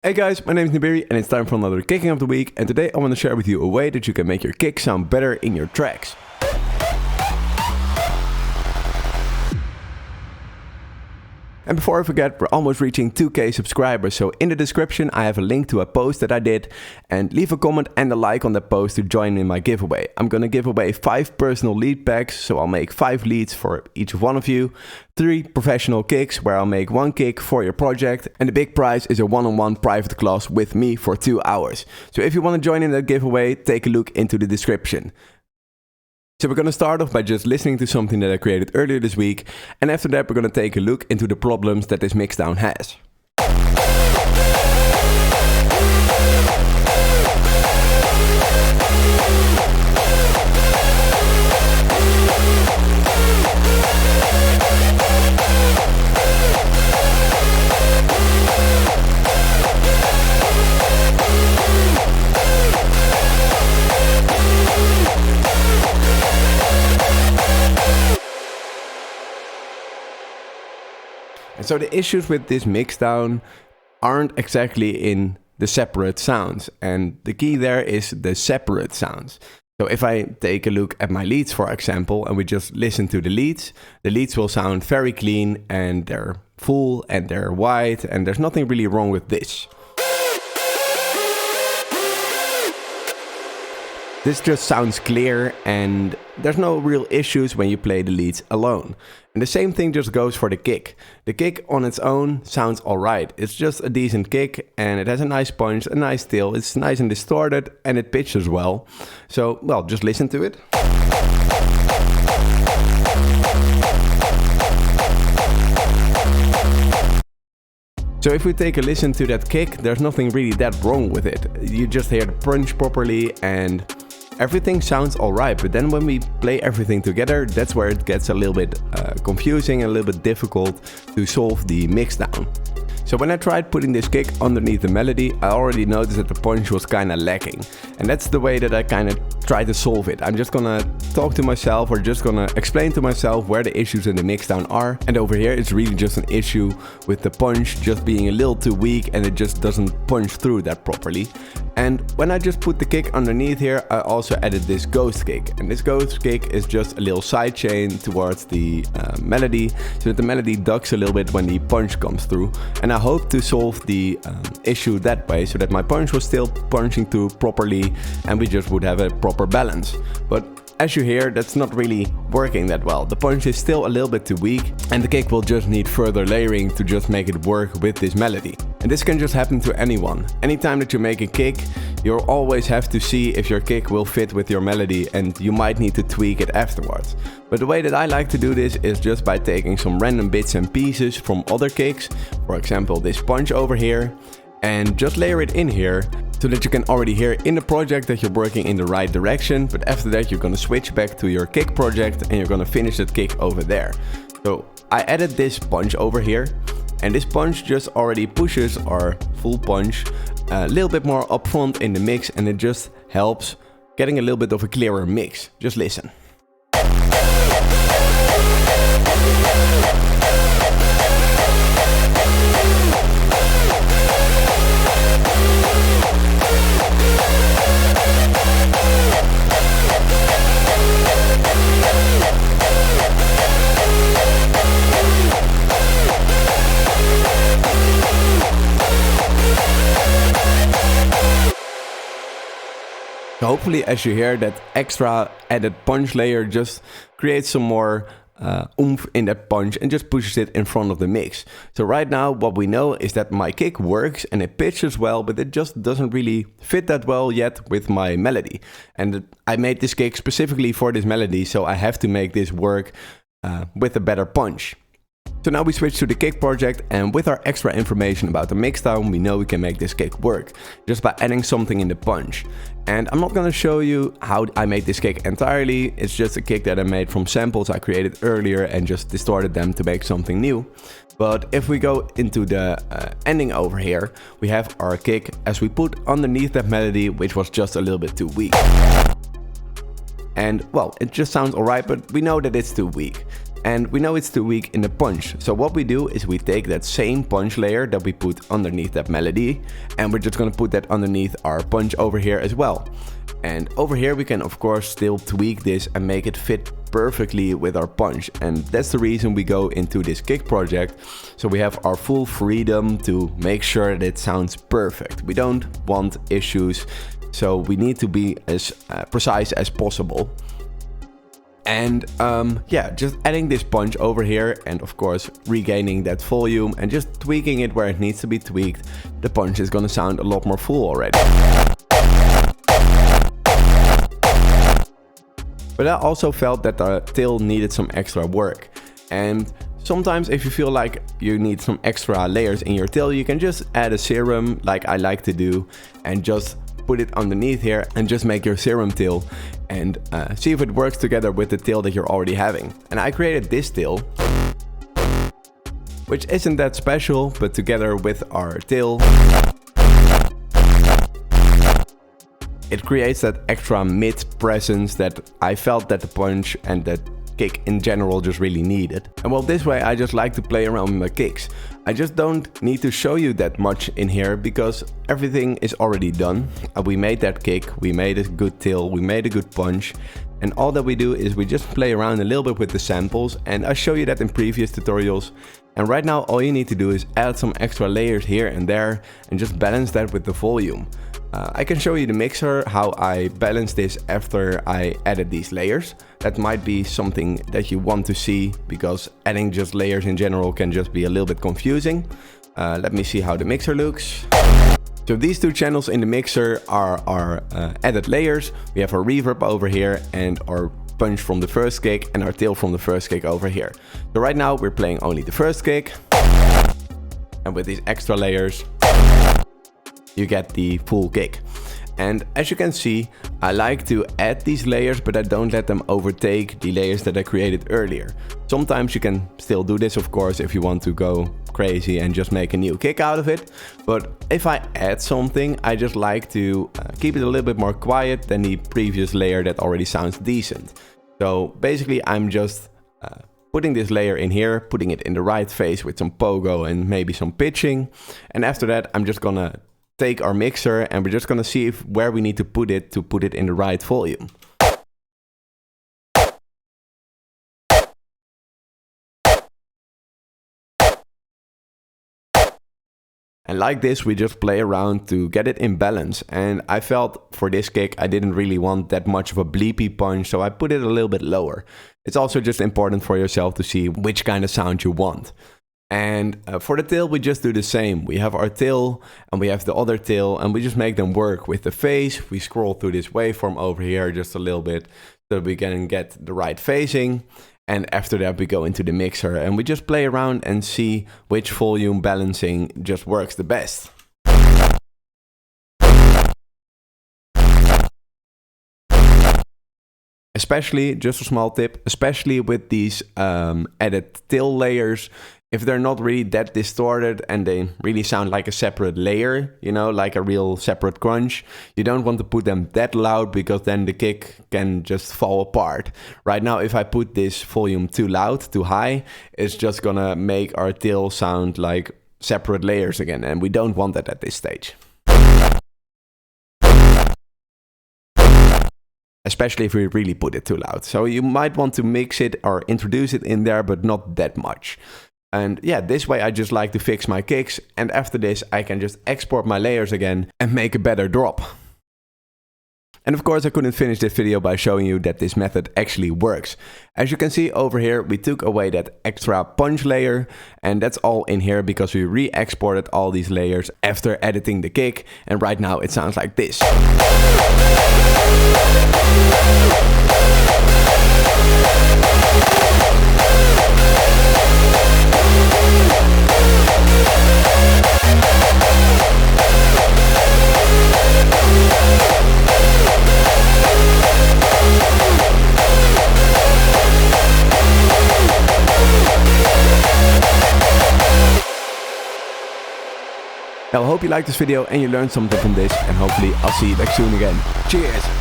Hey guys, my name is Nibiri and it's time for another kicking of the week, and today I want to share with you a way that you can make your kick sound better in your tracks. And before I forget, we're almost reaching 2k subscribers, so in the description I have a link to a post that I did, and leave a comment and a like on that post to join in my giveaway. I'm gonna give away 5 personal lead packs, so I'll make 5 leads for each one of you, 3 professional kicks where I'll make 1 kick for your project, and the big prize is a one-on-one private class with me for 2 hours. So if you want to join in that giveaway, take a look into the description. So we're going to start off by just listening to something that I created earlier this week, and after that we're going to take a look into the problems that this MIXDOWN has. And so the issues with this MIXDOWN aren't exactly in the separate sounds, and the key there is the separate sounds. So if I take a look at my leads, for example, and we just listen to the leads will sound very clean, and they're full and they're wide, and there's nothing really wrong with this. This just sounds clear, and there's no real issues when you play the leads alone. And the same thing just goes for the kick. The kick on its own sounds alright. It's just a decent kick, and it has a nice punch, a nice tail. It's nice and distorted, and it pitches well. So, well, just listen to it. So if we take a listen to that kick, there's nothing really that wrong with it. You just hear the punch properly and everything sounds alright, but then when we play everything together, that's where it gets a little bit confusing and a little bit difficult to solve the MIXDOWN. So when I tried putting this kick underneath the melody, I already noticed that the punch was kinda lacking. And that's the way that I kinda try to solve it. I'm just gonna talk to myself, or just gonna explain to myself where the issues in the MIXDOWN are. And over here it's really just an issue with the punch just being a little too weak, and it just doesn't punch through that properly. And when I just put the kick underneath here, I also added this ghost kick. And this ghost kick is just a little side chain towards the melody, so that the melody ducks a little bit when the punch comes through. And I hope to solve the issue that way, so that my punch was still punching through properly and we just would have a proper balance. But as you hear, that's not really working that well. The punch is still a little bit too weak, and the kick will just need further layering to just make it work with this melody. And this can just happen to anyone. Anytime that you make a kick, you'll always have to see if your kick will fit with your melody, and you might need to tweak it afterwards. But the way that I like to do this is just by taking some random bits and pieces from other kicks, for example this punch over here, and just layer it in here, so that you can already hear in the project that you're working in the right direction, but after that you're gonna switch back to your kick project and you're gonna finish that kick over there. So I added this punch over here, and this punch just already pushes our full punch a little bit more upfront in the mix, and it just helps getting a little bit of a clearer mix. Just listen. So hopefully, as you hear, that extra added punch layer just creates some more oomph in that punch and just pushes it in front of the mix. So right now what we know is that my kick works and it pitches well, but it just doesn't really fit that well yet with my melody. And I made this kick specifically for this melody, so I have to make this work with a better punch. So now we switch to the kick project, and with our extra information about the MIXDOWN, we know we can make this kick work just by adding something in the punch. And I'm not gonna show you how I made this kick entirely. It's just a kick that I made from samples I created earlier and just distorted them to make something new. But if we go into the ending over here, we have our kick as we put underneath that melody, which was just a little bit too weak. And well, it just sounds alright, but we know that it's too weak. and we know it's too weak in the punch. So what we do is we take that same punch layer that we put underneath that melody, and we're just gonna put that underneath our punch over here as well. And over here we can of course still tweak this and make it fit perfectly with our punch, and that's the reason we go into this kick project, so we have our full freedom to make sure that it sounds perfect. We don't want issues, so we need to be as precise as possible. And yeah, just adding this punch over here and of course regaining that volume and just tweaking it where it needs to be tweaked, the punch is gonna sound a lot more full already. But I also felt that the tail needed some extra work. And sometimes if you feel like you need some extra layers in your tail, you can just add a serum like I like to do and just put it underneath here and just make your serum tail and see if it works together with the tail that you're already having. And I created this tail, which isn't that special, but together with our tail, it creates that extra mid presence that I felt that the punch and that kick in general just really needed. And well, this way I just like to play around with my kicks. I just don't need to show you that much in here because everything is already done. We made that kick, we made a good tail, we made a good punch. And all that we do is we just play around a little bit with the samples, and I show you that in previous tutorials. And right now all you need to do is add some extra layers here and there and just balance that with the volume. I can show you the mixer, how I balance this after I added these layers. That might be something that you want to see because adding just layers in general can just be a little bit confusing. Let me see how the mixer looks. So these two channels in the mixer are our added layers. We have our reverb over here and our punch from the first kick and our tail from the first kick over here. So right now we're playing only the first kick, and with these extra layers you get the full kick. And as you can see, I like to add these layers, but I don't let them overtake the layers that I created earlier. Sometimes you can still do this, of course, if you want to go crazy and just make a new kick out of it. But if I add something, I just like to keep it a little bit more quiet than the previous layer that already sounds decent. So basically I'm just putting this layer in here, putting it in the right phase with some pogo and maybe some pitching. And after that, I'm just gonna take our mixer and we're just gonna see where we need to put it in the right volume. And like this, we just play around to get it in balance. And I felt for this kick, I didn't really want that much of a bleepy punch, so I put it a little bit lower. It's also just important for yourself to see which kind of sound you want. And for the tail, we just do the same. We have our tail and we have the other tail, and we just make them work with the phase. We scroll through this waveform over here just a little bit so that we can get the right phasing. And after that, we go into the mixer and we just play around and see which volume balancing just works the best. Especially, just a small tip, especially with these added tail layers, if they're not really that distorted and they really sound like a separate layer, you know, like a real separate crunch, you don't want to put them that loud because then the kick can just fall apart. Right now, if I put this volume too loud, too high, it's just gonna make our tail sound like separate layers again, and we don't want that at this stage. Especially if we really put it too loud. So you might want to mix it or introduce it in there, but not that much. And yeah, this way I just like to fix my kicks, and after this I can just export my layers again and make a better drop. And of course I couldn't finish this video by showing you that this method actually works. As you can see over here, we took away that extra punch layer, and that's all in here because we re-exported all these layers after editing the kick, and right now it sounds like this. Now I hope you liked this video and you learned something from this, and hopefully I'll see you back soon again. Cheers!